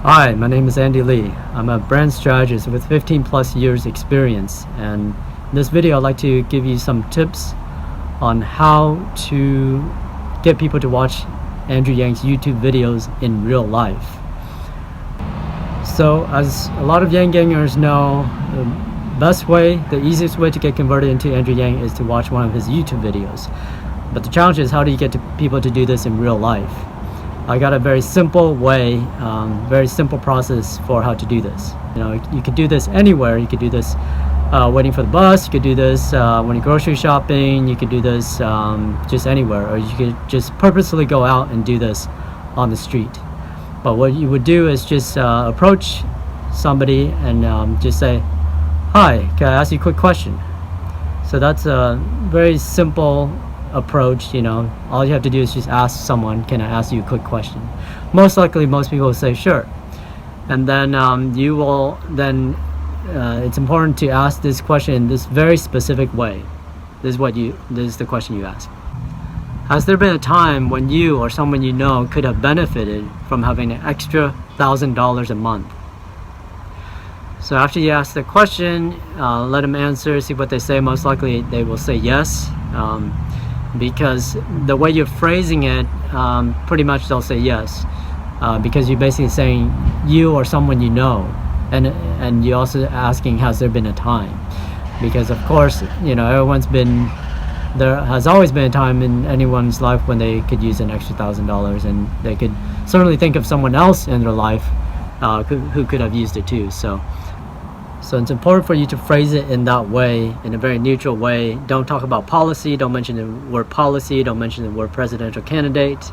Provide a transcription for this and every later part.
Hi, my name is Andy Lee. I'm a brand strategist with 15 plus years experience, and in this video I'd like to give you some tips on how to get people to watch Andrew Yang's YouTube videos in real life. So as a lot of Yang gangers know, the easiest way to get converted into Andrew Yang is to watch one of his YouTube videos. But the challenge is, how do you get people to do this in real life? I got a very simple way, very simple process for how to do this. You could do this anywhere. You could do this waiting for the bus. You could do this when you're grocery shopping. You could do this just anywhere, or you could just purposely go out and do this on the street. But what you would do is just approach somebody and just say, "Hi, can I ask you a quick question?" So that's a very simple approach. All you have to do is just ask someone, "Can I ask you a quick question?" Most likely most people will say sure, and then it's important to ask this question in this very specific way. This is the question you ask. Has there been a time when you or someone you know could have benefited from having an extra $1,000 a month? So after you ask the question, let them answer, see what they say. Most likely they will say yes, because the way you're phrasing it, pretty much they'll say yes, because you're basically saying you or someone you know, and you're also asking, has there been a time? Because of course, there has always been a time in anyone's life when they could use an extra $1,000, and they could certainly think of someone else in their life who could have used it too. So it's important for you to phrase it in that way, in a very neutral way. Don't talk about policy. Don't mention the word policy. Don't mention the word presidential candidate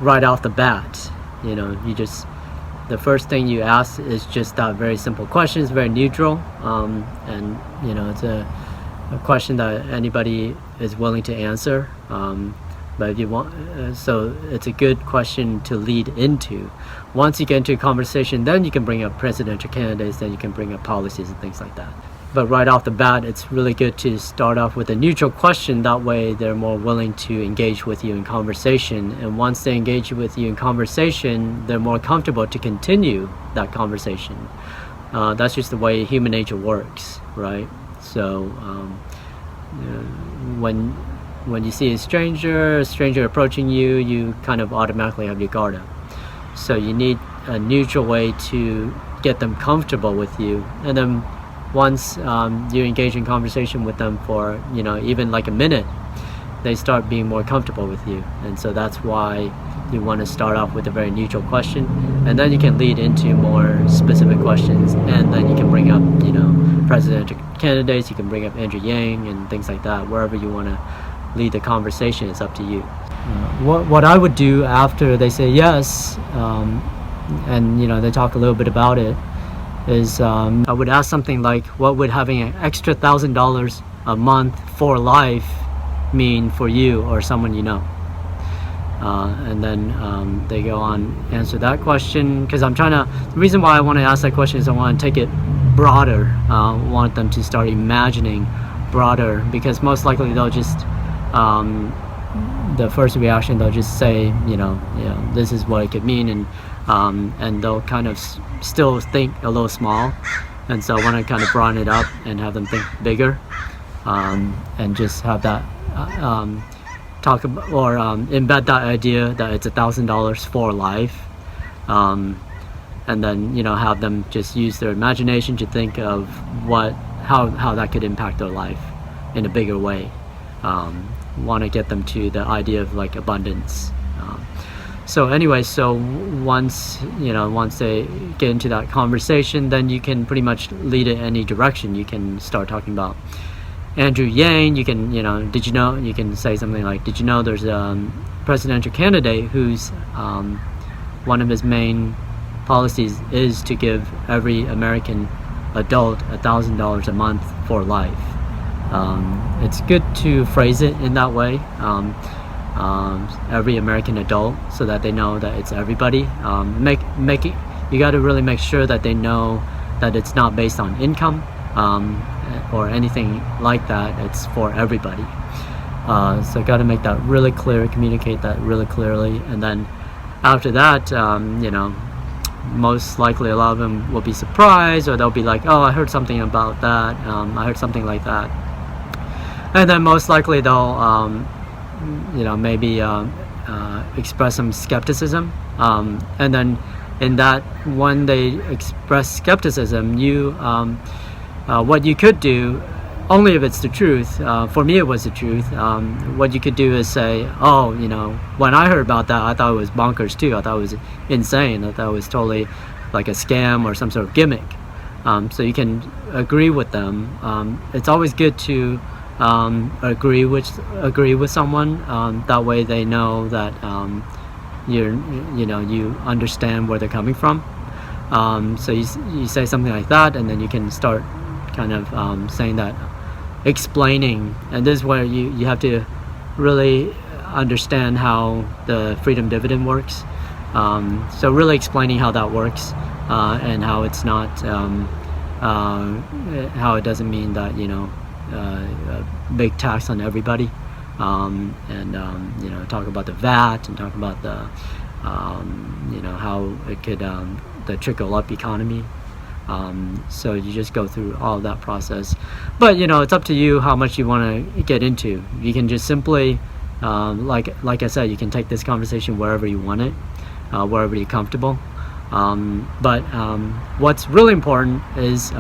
right off the bat. The first thing you ask is just that very simple question. It's very neutral, and it's a question that anybody is willing to answer. But if you want, so it's a good question to lead into. Once you get into a conversation, then you can bring up presidential candidates, then you can bring up policies and things like that. But right off the bat, it's really good to start off with a neutral question. That way they're more willing to engage with you in conversation. And once they engage with you in conversation, they're more comfortable to continue that conversation. That's just the way human nature works, right? So when you see a stranger approaching you, you kind of automatically have your guard up. So you need a neutral way to get them comfortable with you. And then once you engage in conversation with them for even like a minute, they start being more comfortable with you. And so that's why you want to start off with a very neutral question, and then you can lead into more specific questions, and then you can bring up presidential candidates, you can bring up Andrew Yang and things like that. Wherever you want to lead the conversation, it's up to you. What I would do after they say yes, and they talk a little bit about it, is I would ask something like, what would having an extra $1,000 a month for life mean for you or someone you know? And then they go on answer that question, because the reason why I want to ask that question is I want to take it broader. I want them to start imagining broader, because most likely they'll just the first reaction, they'll just say this is what it could mean, and they'll kind of still think a little small. And so I want to kind of broaden it up and have them think bigger, and just have that talk about or embed that idea that it's $1,000 for life, and then have them just use their imagination to think of how that could impact their life in a bigger way. Want to get them to the idea of like abundance. So once they get into that conversation, then you can pretty much lead it any direction. You can start talking about Andrew Yang. You can did you know, you can say something like, did you know there's a presidential candidate who's one of his main policies is to give every American adult $1,000 a month for life. It's good to phrase it in that way, every American adult, so that they know that it's everybody. You got to really make sure that they know that it's not based on income or anything like that. It's for everybody. So got to make that really clear, communicate that really clearly, and then after that, most likely a lot of them will be surprised, or they'll be like, oh, I heard something about that, I heard something like that. And then most likely they'll maybe express some skepticism, and then in that, when they express skepticism, what you could do, only if it's the truth, for me it was the truth, what you could do is say, oh, when I heard about that, I thought it was bonkers too, I thought it was insane, I thought it was totally like a scam or some sort of gimmick. So you can agree with them. It's always good to agree with someone, that way they know that you understand where they're coming from. So you say something like that, and then you can start kind of saying that, explaining, and this is where you have to really understand how the freedom dividend works. So really explaining how that works, and how it's not, how it doesn't mean that a big tax on everybody, and talk about the VAT, and talk about the how it could the trickle up economy. So you just go through all of that process, but it's up to you how much you want to get into. You can just simply, like I said, you can take this conversation wherever you want it, wherever you're comfortable. But what's really important is,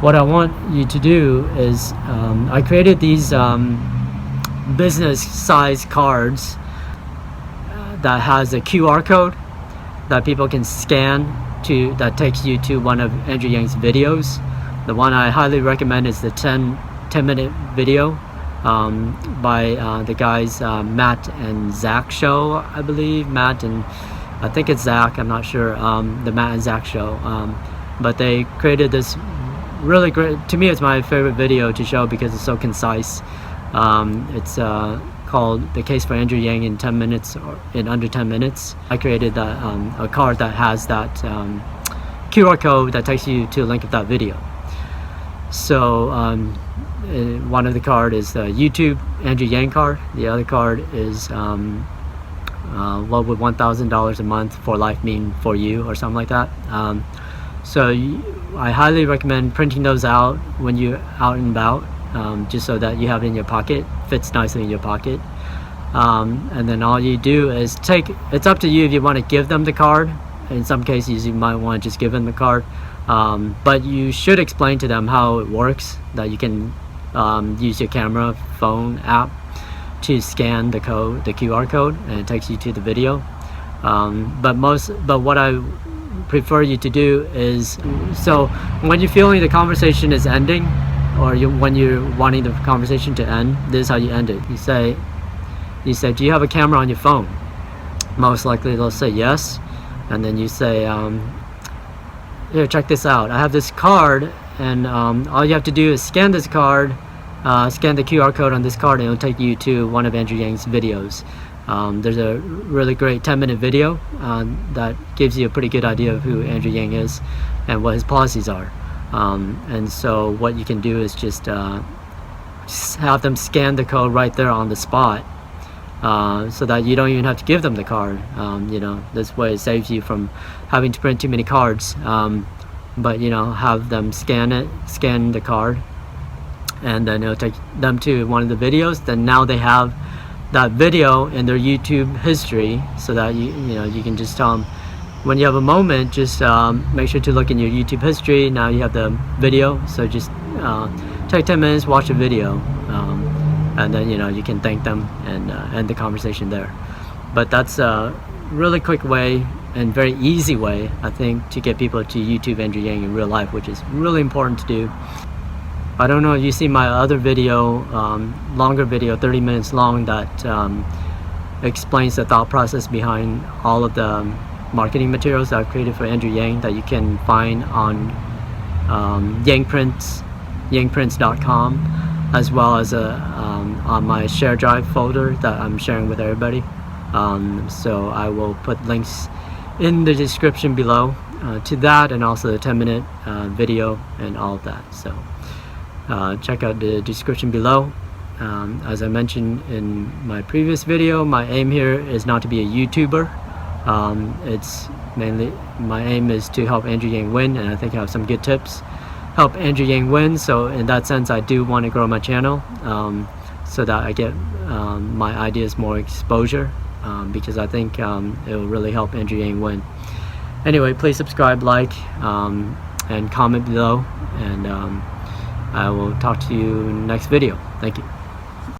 what I want you to do is, I created these business size cards that has a QR code that people can scan that takes you to one of Andrew Yang's videos. The one I highly recommend is the 10-minute video by the guys Matt and Zach show, I believe. I think it's Zach, I'm not sure, the Matt and Zach show. But they created this really great, to me it's my favorite video to show because it's so concise. It's called The Case for Andrew Yang in 10 minutes, or in under 10 minutes. I created a card that has that QR code that takes you to a link of that video. So one of the card is the YouTube Andrew Yang card. The other card is what would $1,000 a month for life mean for you, or something like that. So I highly recommend printing those out when you're out and about, just so that you have it in your pocket, fits nicely in your pocket. And then all you do is it's up to you if you want to give them the card. In some cases you might want to just give them the card, but you should explain to them how it works, that you can use your camera phone app to scan the QR code, and it takes you to the video. But what I prefer you to do is, so when you're feeling the conversation is ending, or when you're wanting the conversation to end, this is how you end it. You say, do you have a camera on your phone? Most likely they'll say yes, and then you say, here, check this out. I have this card, and all you have to do is scan this card, scan the QR code on this card, and it'll take you to one of Andrew Yang's videos. There's a really great 10-minute video that gives you a pretty good idea of who Andrew Yang is and what his policies are. And so what you can do is just have them scan the code right there on the spot, so that you don't even have to give them the card. This way it saves you from having to print too many cards. But have them scan the card, and then it'll take them to one of the videos. Then now they have that video in their YouTube history, so that you can just tell them, when you have a moment, just make sure to look in your YouTube history. Now you have the video, so just take 10 minutes, watch the video, and then you can thank them and end the conversation there. But that's a really quick way and very easy way, I think, to get people to YouTube Andrew Yang in real life, which is really important to do. I don't know if you see my other video, longer video, 30 minutes long, that explains the thought process behind all of the marketing materials that I've created for Andrew Yang, that you can find on yangprints.com, as well as on my share drive folder that I'm sharing with everybody. So I will put links in the description below to that, and also the 10-minute video and all of that. So check out the description below. As I mentioned in my previous video, my aim here is not to be a YouTuber. It's mainly, my aim is to help Andrew Yang win, and I think I have some good tips help Andrew Yang win. So in that sense, I do want to grow my channel so that I get my ideas more exposure, because I think it will really help Andrew Yang win. Anyway, please subscribe, like, and comment below, and I will talk to you in the next video. Thank you.